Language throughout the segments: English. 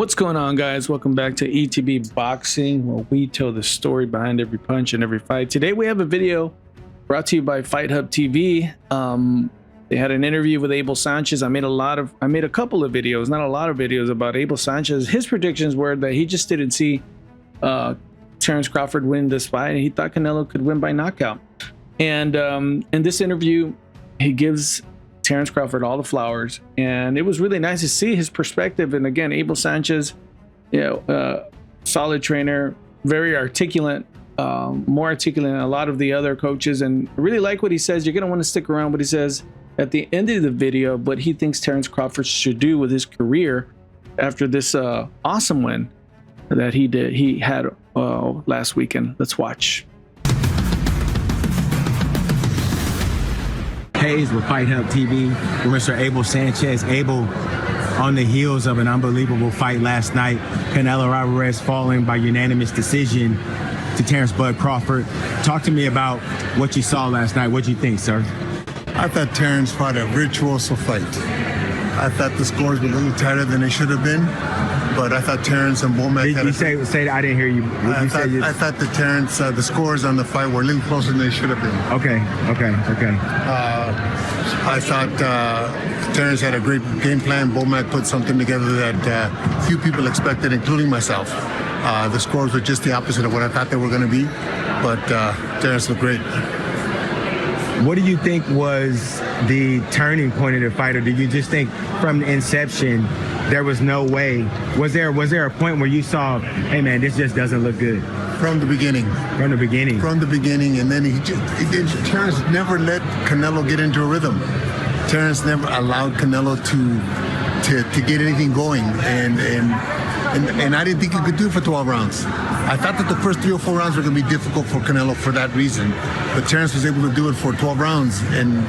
What's going on, guys? Welcome back to ETB Boxing, where we tell the story behind every punch and every fight. Today we have a video brought to you by Fight Hub TV. They had an interview with Abel Sanchez. I made a couple of videos, not a lot of videos, about Abel Sanchez. His predictions were that he just didn't see Terence Crawford win this fight, and he thought Canelo could win by knockout. And in this interview, he gives Terence Crawford all the flowers, and it was really nice to see his perspective. And again, Abel Sanchez, solid trainer, very articulate, more articulate than a lot of the other coaches. And I really like what he says. You're gonna want to stick around what he says at the end of the video, what he thinks Terence Crawford should do with his career after this awesome win that he had last weekend. Let's watch. Hayes with Fight Hub TV with Mr. Abel Sanchez. Abel, on the heels of an unbelievable fight last night, Canelo Alvarez falling by unanimous decision to Terence "Bud" Crawford. Talk to me about what you saw last night. What do you think, sir? I thought Terence fought a virtuoso fight. I thought the scores were a little tighter than they should have been, but I thought Terence and Bomac had say I didn't hear you. I thought the Terence, the scores on the fight were a little closer than they should have been. Okay. I thought Terence had a great game plan. Bomac put something together that few people expected, including myself. The scores were just the opposite of what I thought they were going to be, but Terence looked great. What do you think was the turning point of the fight, or do you just think from the inception there was no way? Was there a point where you saw, hey man, this just doesn't look good? From the beginning. From the beginning. From the beginning, and then Terence never let Canelo get into a rhythm. Terence never allowed Canelo to get anything going, and I didn't think he could do it for 12 rounds. I thought that the first 3 or 4 rounds were going to be difficult for Canelo for that reason, but Terence was able to do it for 12 rounds, and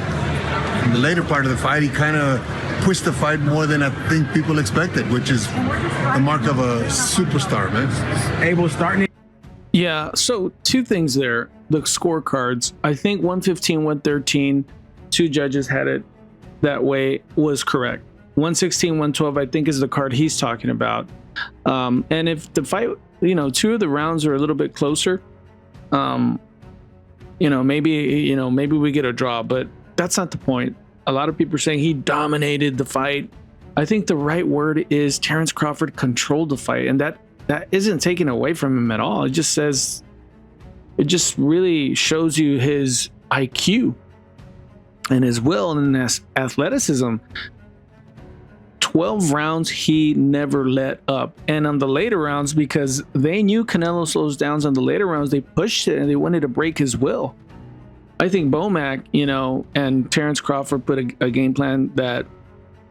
in the later part of the fight, he kind of pushed the fight more than I think people expected, which is the mark of a superstar, man. Abel starting it. Yeah, so two things there. The scorecards, I think 115, 113, two judges had it that way, was correct. 116, 112, I think, is the card he's talking about. And if the fight, two of the rounds are a little bit closer, maybe we get a draw, but that's not the point. A lot of people are saying he dominated the fight. I think the right word is Terence Crawford controlled the fight, and that isn't taken away from him at all. It just really shows you his IQ and his will and his athleticism. 12 rounds he never let up, and on the later rounds, because they knew Canelo slows down on the later rounds, they pushed it and they wanted to break his will. I think Bomac, and Terence Crawford put a game plan that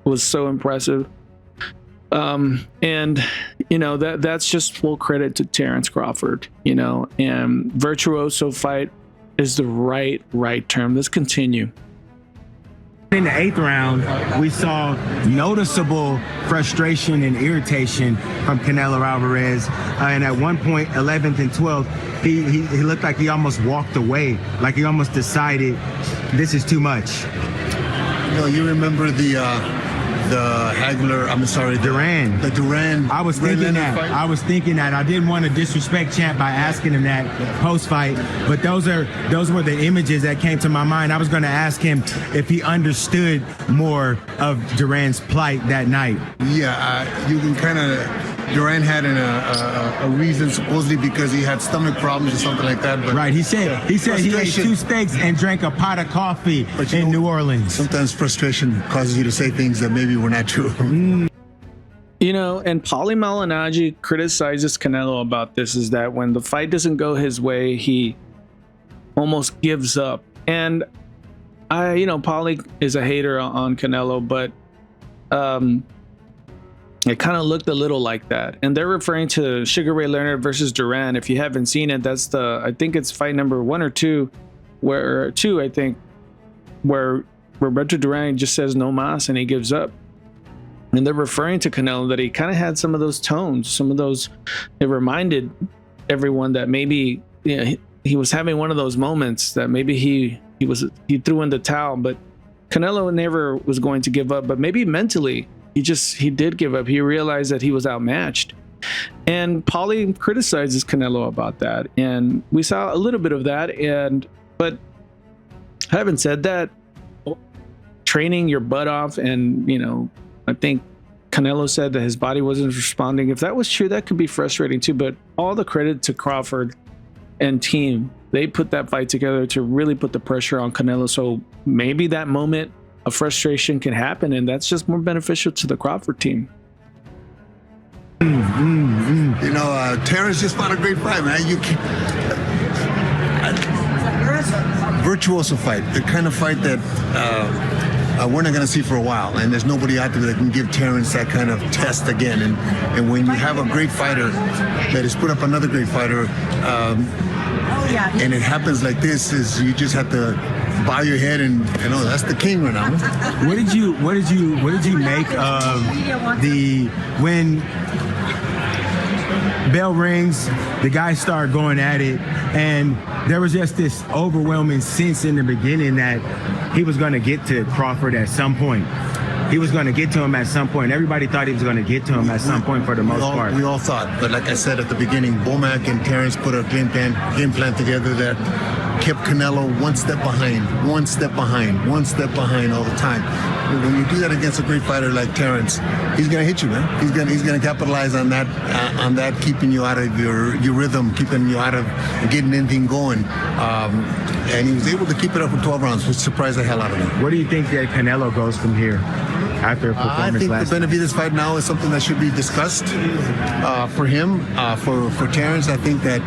was so impressive. That's just full credit to Terence Crawford, and virtuoso fight is the right term. Let's continue. In the 8th round, we saw noticeable frustration and irritation from Canelo Alvarez. And at one point, 11th and 12th, he looked like he almost walked away, like he almost decided this is too much. You remember the Duran. The Duran. I was thinking that. I didn't want to disrespect Champ by asking him that post-fight, but those were the images that came to my mind. I was going to ask him if he understood more of Duran's plight that night. Yeah, you can kind of. Duran had a reason, supposedly because he had stomach problems or something like that. But right, he said he ate 2 steaks and drank a pot of coffee in New Orleans. Sometimes frustration causes you to say things that maybe were not true. And Paulie Malignaggi criticizes Canelo about this, is that when the fight doesn't go his way, he almost gives up. And Paulie is a hater on Canelo, but it kind of looked a little like that. And they're referring to Sugar Ray Leonard versus Duran. If you haven't seen it, that's I think it's fight number 1 or 2, where Roberto Duran just says no mas and he gives up. And they're referring to Canelo that he kind of had some of those tones, it reminded everyone that maybe he was having one of those moments that maybe he threw in the towel, but Canelo never was going to give up. But maybe mentally he did give up. He realized that he was outmatched. And Paulie criticizes Canelo about that, and we saw a little bit of that. But having said that, training your butt off, and I think Canelo said that his body wasn't responding. If that was true, that could be frustrating too. But all the credit to Crawford and team. They put that fight together to really put the pressure on Canelo. So maybe that moment of frustration can happen, and that's just more beneficial to the Crawford team. Terrence just fought a great fight, man. Virtuoso fight, the kind of fight that we're not going to see for a while, and there's nobody out there that can give Terrence that kind of test again. And when you have a great fighter that has put up another great fighter, and it happens like this, is you just have to bow your head and that's the king right now. What did you make of when bell rings, the guys start going at it, and there was just this overwhelming sense in the beginning that he was going to get to Crawford at some point. He was going to get to him at some point. Everybody thought he was going to get to him at some point for the most part. We all thought, but like I said at the beginning, Bomac and Terrence put a game plan together that kept Canelo one step behind all the time. When you do that against a great fighter like Terrence, he's going to hit you, man. He's going to capitalize on that, keeping you out of your rhythm, keeping you out of getting anything going. And he was able to keep it up for 12 rounds, which surprised the hell out of me. Where do you think that Canelo goes from here after a performance last the Benavidez fight now is something that should be discussed for him. For Terrence, I think that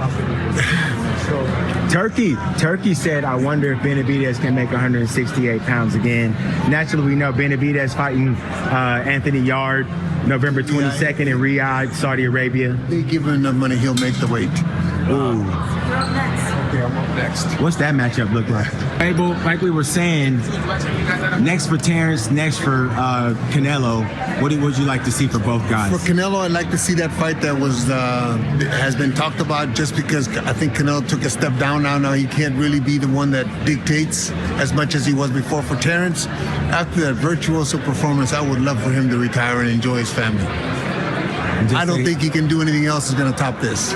Turkey said, I wonder if Benavidez can make 168 pounds again. Naturally, we know Benavidez fighting Anthony Yard November 22nd in Riyadh, Saudi Arabia. They give him enough money, he'll make the weight. Ooh. Okay, I'm up next. What's that matchup look like? Abel, like we were saying, next for Terrence, next for Canelo. What would you like to see for both guys? For Canelo, I'd like to see that fight that has been talked about, just because I think Canelo took a step down now. Now he can't really be the one that dictates as much as he was before. For Terrence, after that virtuoso performance, I would love for him to retire and enjoy his family. I don't think he can do anything else that's going to top this.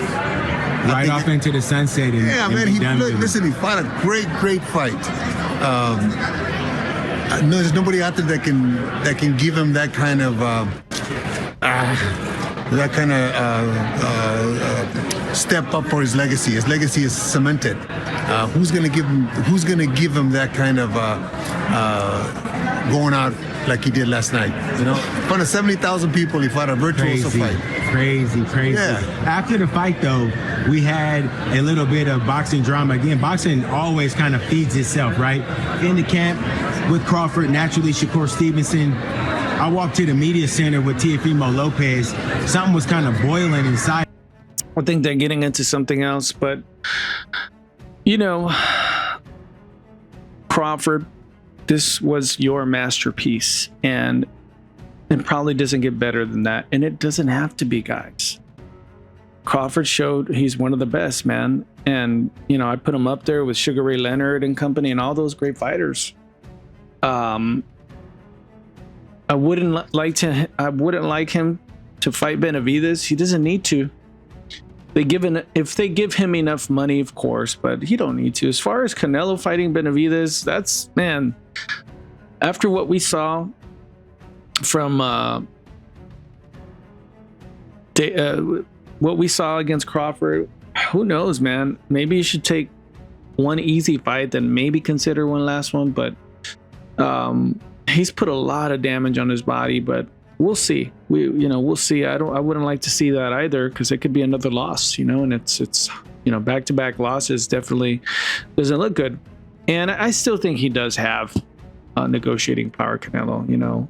Right off into the sunset. Yeah, man. He fought a great fight. No, there's nobody out there that can give him that kind of step up for his legacy. His legacy is cemented. Who's gonna give him that kind of going out like he did last night? In front of 70,000 people, he fought a virtuoso fight. Crazy. Yeah. After the fight, though, we had a little bit of boxing drama. Again, boxing always kind of feeds itself, right? In the camp with Crawford, naturally Shakur Stevenson. I walked to the media center with Teofimo Lopez. Something was kind of boiling inside. I think they're getting into something else, but Crawford, this was your masterpiece, and it probably doesn't get better than that. And it doesn't have to be, guys. Crawford showed he's one of the best, man. And, I put him up there with Sugar Ray Leonard and company and all those great fighters. I wouldn't like him to fight Benavidez. He doesn't need to. If they give him enough money, of course, but he don't need to. As far as Canelo fighting Benavidez, that's, man, after what we saw from what we saw against Crawford, who knows, man? Maybe you should take one easy fight, then maybe consider one last one. But he's put a lot of damage on his body, but we'll see. We'll see. I wouldn't like to see that either, because it could be another loss, and it's back-to-back losses definitely doesn't look good. And I still think he does have negotiating power, Canelo.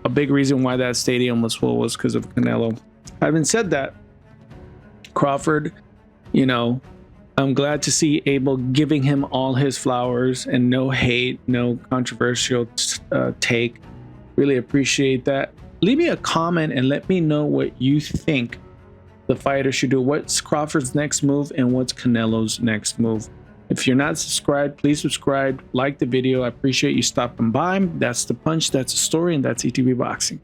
A big reason why that stadium was full was because of Canelo. Having said that, Crawford, I'm glad to see Abel giving him all his flowers and no hate, no controversial take. Really appreciate that. Leave me a comment and let me know what you think the fighter should do. What's Crawford's next move and what's Canelo's next move? If you're not subscribed, please subscribe, like the video. I appreciate you stopping by. That's the punch, that's the story, and that's ETB Boxing.